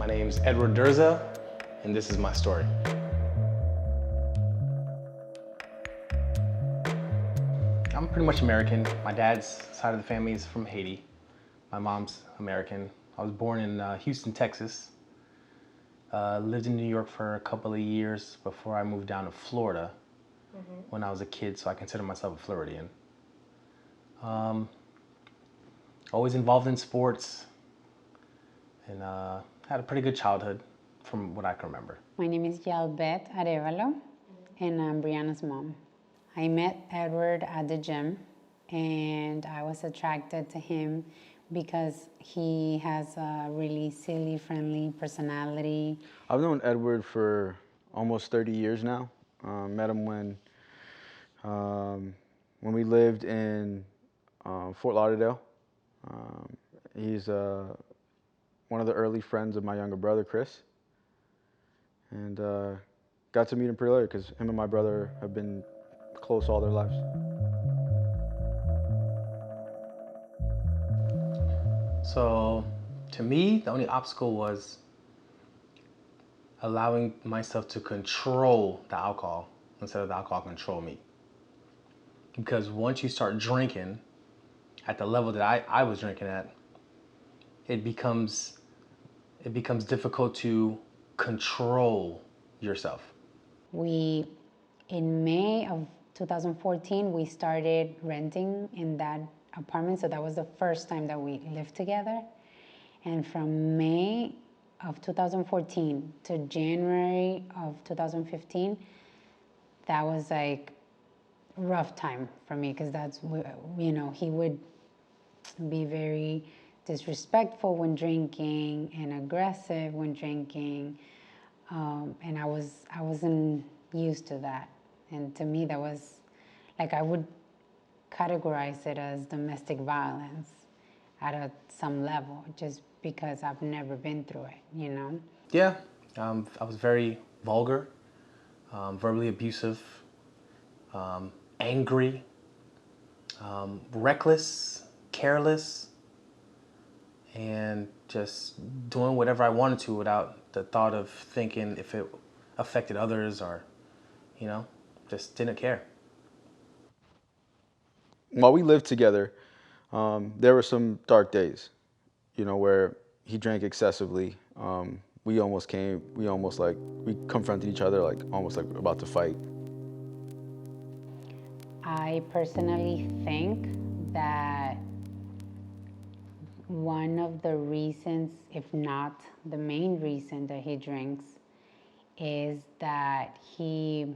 My name's Edward Durza, and this is my story. I'm pretty much American. My dad's side of the family is from Haiti. My mom's American. I was born in Houston, Texas. Lived in New York for a couple of years before I moved down to Florida when I was a kid, so I consider myself a Floridian. Always involved in sports, and had a pretty good childhood from what I can remember. My name is Yalbet Arevalo, and I'm Brianna's mom. I met Edward at the gym, and I was attracted to him because he has a really silly, friendly personality. I've known Edward for almost 30 years now. Met him when we lived in Fort Lauderdale. He's one of the early friends of my younger brother, Chris. And got to meet him pretty early because him and my brother have been close all their lives. So to me, the only obstacle was allowing myself to control the alcohol instead of the alcohol control me. Because once you start drinking at the level that I was drinking at, it becomes difficult to control yourself. In May of 2014, we started renting in that apartment, so that was the first time that we lived together. And from May of 2014 to January of 2015, that was like a rough time for me because that's, you know, he would be very disrespectful when drinking and aggressive when drinking, and I wasn't used to that. And to me, that was like, I would categorize it as domestic violence at some level, just because I've never been through it, you know? Yeah, I was very vulgar, verbally abusive, angry, reckless, careless, and just doing whatever I wanted to without the thought of thinking if it affected others or, you know, just didn't care. While we lived together, there were some dark days, you know, where he drank excessively. We confronted each other, like almost like about to fight. I personally think that one of the reasons, if not the main reason that he drinks, is that he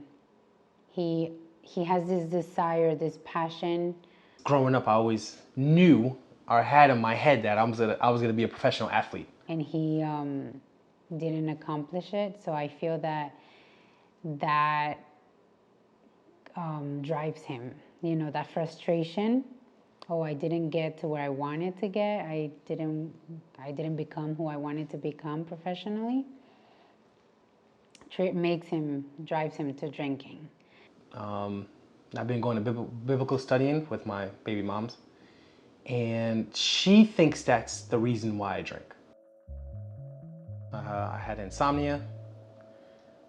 has this desire, this passion. Growing up, I always knew or had in my head that I was gonna be a professional athlete. And he didn't accomplish it, so I feel that drives him. You know, that frustration. Oh, I didn't get to where I wanted to get. I didn't become who I wanted to become professionally. Drives him to drinking. I've been going to biblical studying with my baby moms, and she thinks that's the reason why I drink. I had insomnia,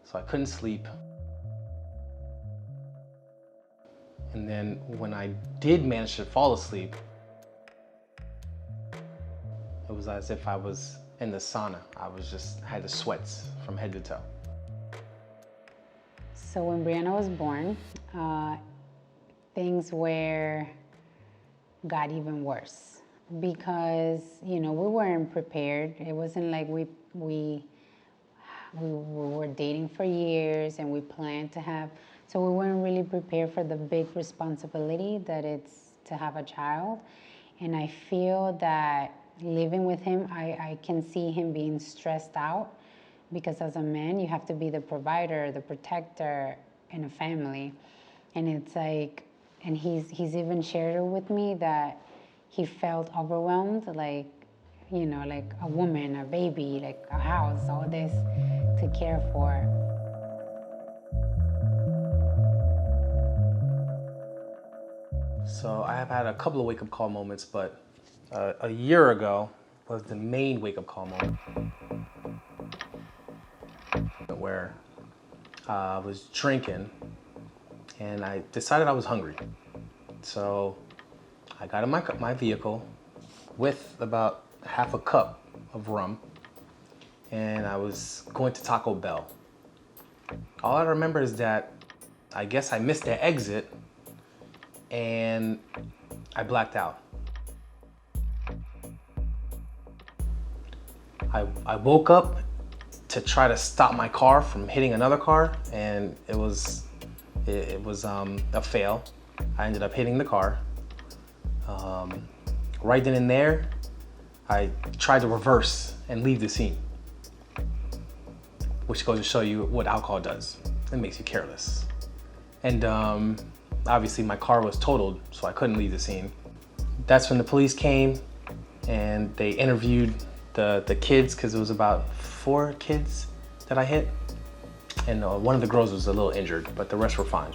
so I couldn't sleep. And then when I did manage to fall asleep, it was as if I was in the sauna. I had the sweats from head to toe. So when Brianna was born, things got even worse because, you know, we weren't prepared. It wasn't like we were dating for years and we planned to have, so we weren't really prepared for the big responsibility that it's to have a child. And I feel that living with him, I can see him being stressed out because as a man, you have to be the provider, the protector in a family. And it's like, and he's even shared it with me that he felt overwhelmed, like, you know, like a woman, a baby, like a house, all this to care for. So I have had a couple of wake-up call moments, but a year ago was the main wake-up call moment. where I was drinking and I decided I was hungry. So I got in my vehicle with about half a cup of rum and I was going to Taco Bell. All I remember is that I guess I missed the exit and I blacked out. I woke up to try to stop my car from hitting another car, and it was a fail. I ended up hitting the car. Right then and there, I tried to reverse and leave the scene, which goes to show you what alcohol does. It makes you careless. And obviously my car was totaled, so I couldn't leave the scene. That's when the police came and they interviewed the kids, because it was about 4 kids that I hit. And one of the girls was a little injured, but the rest were fine.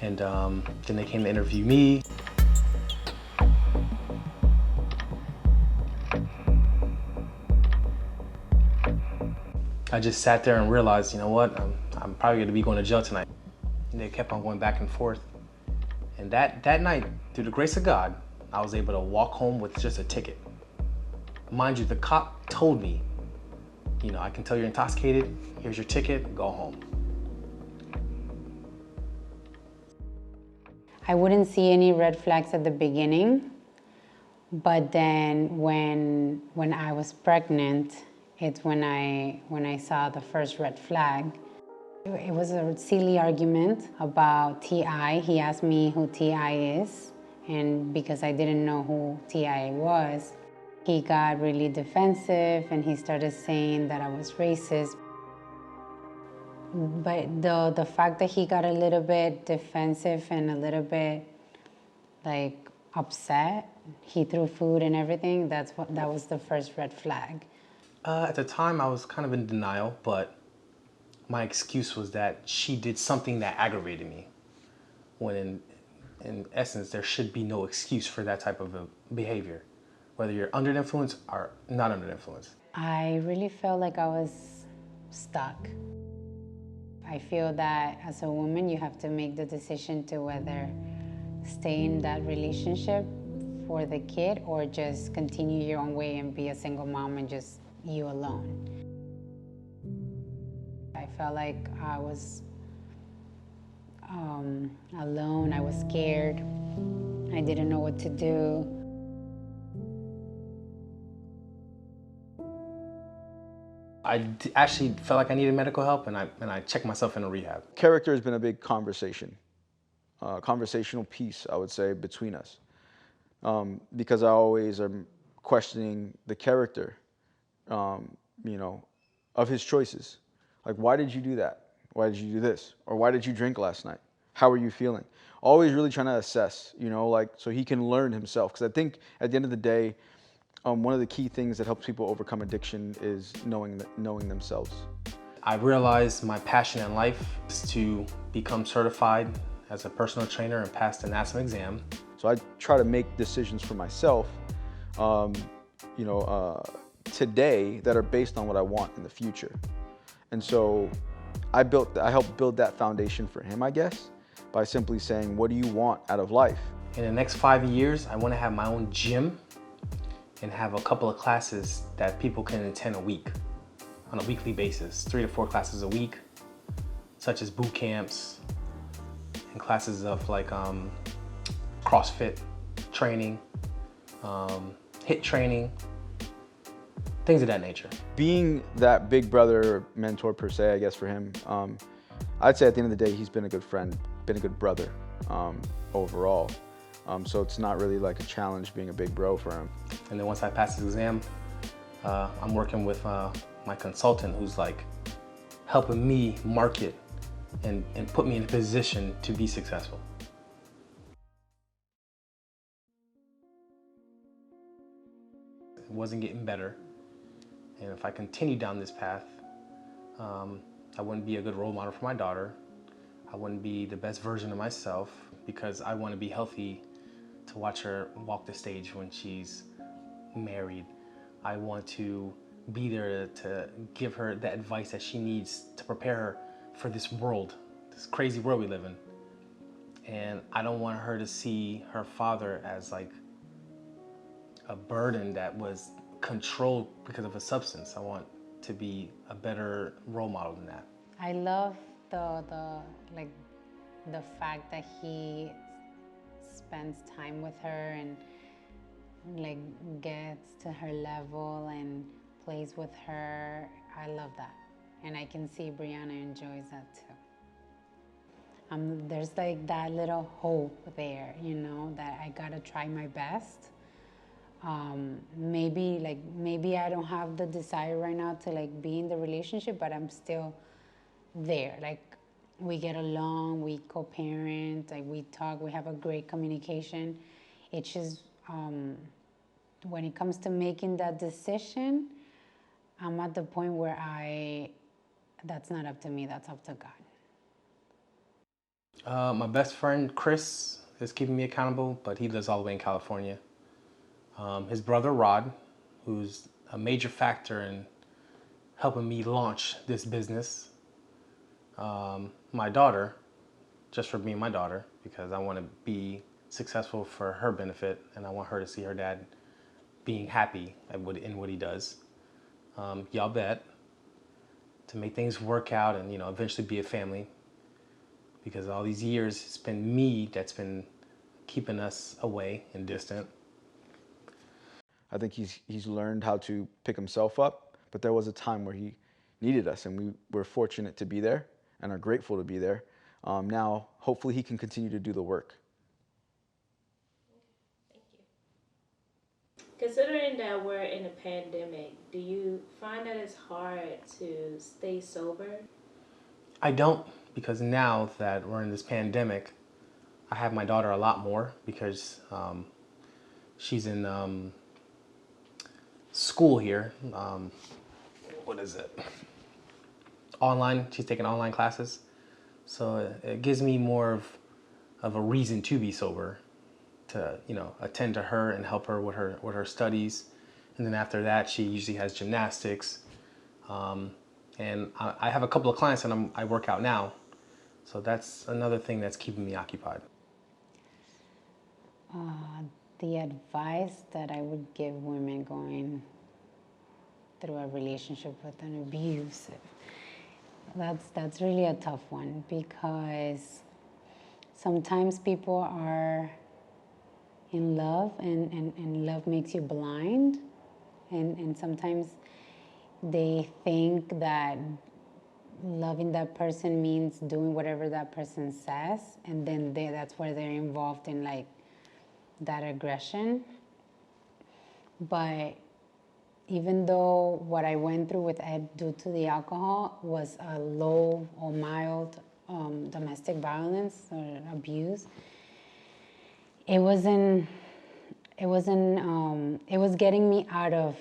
And then they came to interview me. I just sat there and realized, you know what, I'm probably gonna be going to jail tonight. And they kept on going back and forth. And that night, through the grace of God, I was able to walk home with just a ticket. Mind you, the cop told me, you know, I can tell you're intoxicated, here's your ticket, go home. I wouldn't see any red flags at the beginning, but then when I was pregnant, it's when I saw the first red flag. It was a silly argument about T.I. He asked me who T.I. is, and because I didn't know who T.I. was, he got really defensive and he started saying that I was racist. But the fact that he got a little bit defensive and a little bit like upset, he threw food and everything, that was the first red flag. At the time, I was kind of in denial, but my excuse was that she did something that aggravated me, when in essence, there should be no excuse for that type of a behavior, whether you're under the influence or not under the influence. I really felt like I was stuck. I feel that as a woman, you have to make the decision to whether stay in that relationship for the kid or just continue your own way and be a single mom and just you alone. I felt like I was alone, I was scared, I didn't know what to do. I actually felt like I needed medical help, and I checked myself into rehab. Character has been a big conversational piece, I would say, between us. Because I always am questioning the character, you know, of his choices. Like, why did you do that? Why did you do this? Or why did you drink last night? How are you feeling? Always really trying to assess, you know, like, so he can learn himself. Because I think at the end of the day, one of the key things that helps people overcome addiction is knowing themselves. I realized my passion in life is to become certified as a personal trainer and pass the NASM exam. So I try to make decisions for myself, today that are based on what I want in the future. And so I helped build that foundation for him, I guess, by simply saying, what do you want out of life? In the next 5 years, I want to have my own gym and have a couple of classes that people can attend a week, on a weekly basis, 3 to 4 classes a week, such as boot camps and classes of like CrossFit training, HIIT training, things of that nature. Being that big brother mentor per se, I guess for him, I'd say at the end of the day, he's been a good friend, been a good brother overall. So it's not really like a challenge being a big bro for him. And then once I pass this exam, I'm working with my consultant who's like helping me market and put me in a position to be successful. It wasn't getting better. And if I continue down this path, I wouldn't be a good role model for my daughter. I wouldn't be the best version of myself, because I want to be healthy to watch her walk the stage when she's married. I want to be there to give her the advice that she needs to prepare her for this world, this crazy world we live in. And I don't want her to see her father as like a burden that was controlled because of a substance. I want to be a better role model than that. I love the like the fact that he spends time with her and like gets to her level and plays with her. I love that, and I can see Brianna enjoys that too. There's like that little hope there, you know, that I gotta try my best. Maybe I don't have the desire right now to like be in the relationship, but I'm still there. Like we get along, we co-parent, like we talk, we have a great communication. It's just when it comes to making that decision, I'm at the point where that's not up to me, that's up to God. My best friend Chris is keeping me accountable, but he lives all the way in California. His brother Rod, who's a major factor in helping me launch this business. My daughter, just for being my daughter, because I want to be successful for her benefit, and I want her to see her dad being happy in what he does. Y'all bet, to make things work out and eventually be a family. Because all these years, it's been me that's been keeping us away and distant. I think he's learned how to pick himself up, but there was a time where he needed us, and we were fortunate to be there and are grateful to be there. Now, hopefully he can continue to do the work. Thank you. Considering that we're in a pandemic, do you find that it's hard to stay sober? I don't, because now that we're in this pandemic, I have my daughter a lot more because she's in school here. What is it? Online. She's taking online classes. So it gives me more of a reason to be sober, to attend to her and help her with her studies. And then after that, she usually has gymnastics. And I have a couple of clients that I work out now. So that's another thing that's keeping me occupied. The advice that I would give women going through a relationship with an abusive, that's really a tough one, because sometimes people are in love and love makes you blind, and sometimes they think that loving that person means doing whatever that person says, and then that's where they're involved in like that aggression. But even though what I went through with Ed due to the alcohol was a low or mild domestic violence or abuse, it was getting me out of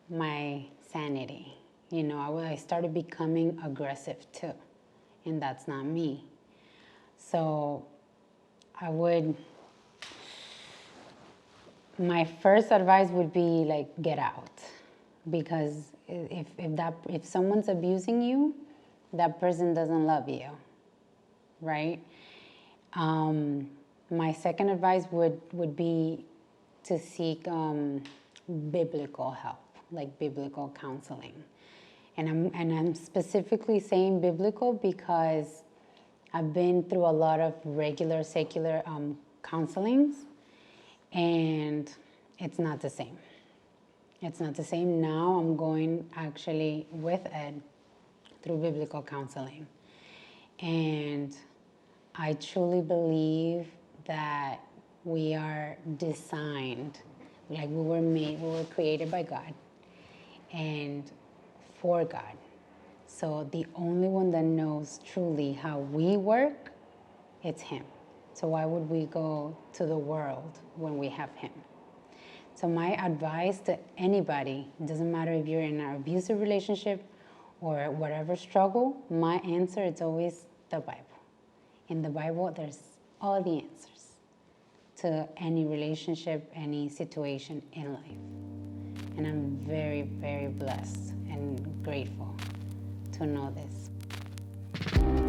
my sanity. I started becoming aggressive too, and that's not me. So my first advice would be like, get out. Because if someone's abusing you, that person doesn't love you, right? My second advice would be to seek biblical help, like biblical counseling. And I'm specifically saying biblical because I've been through a lot of regular secular counselings, and it's not the same. It's not the same. Now I'm going actually with Ed through biblical counseling. And I truly believe that we are designed, like we were created by God and for God. So the only one that knows truly how we work, it's Him. So why would we go to the world when we have Him? So my advice to anybody, it doesn't matter if you're in an abusive relationship or whatever struggle, my answer is always the Bible. In the Bible, there's all the answers to any relationship, any situation in life. And I'm very, very blessed and grateful to know this.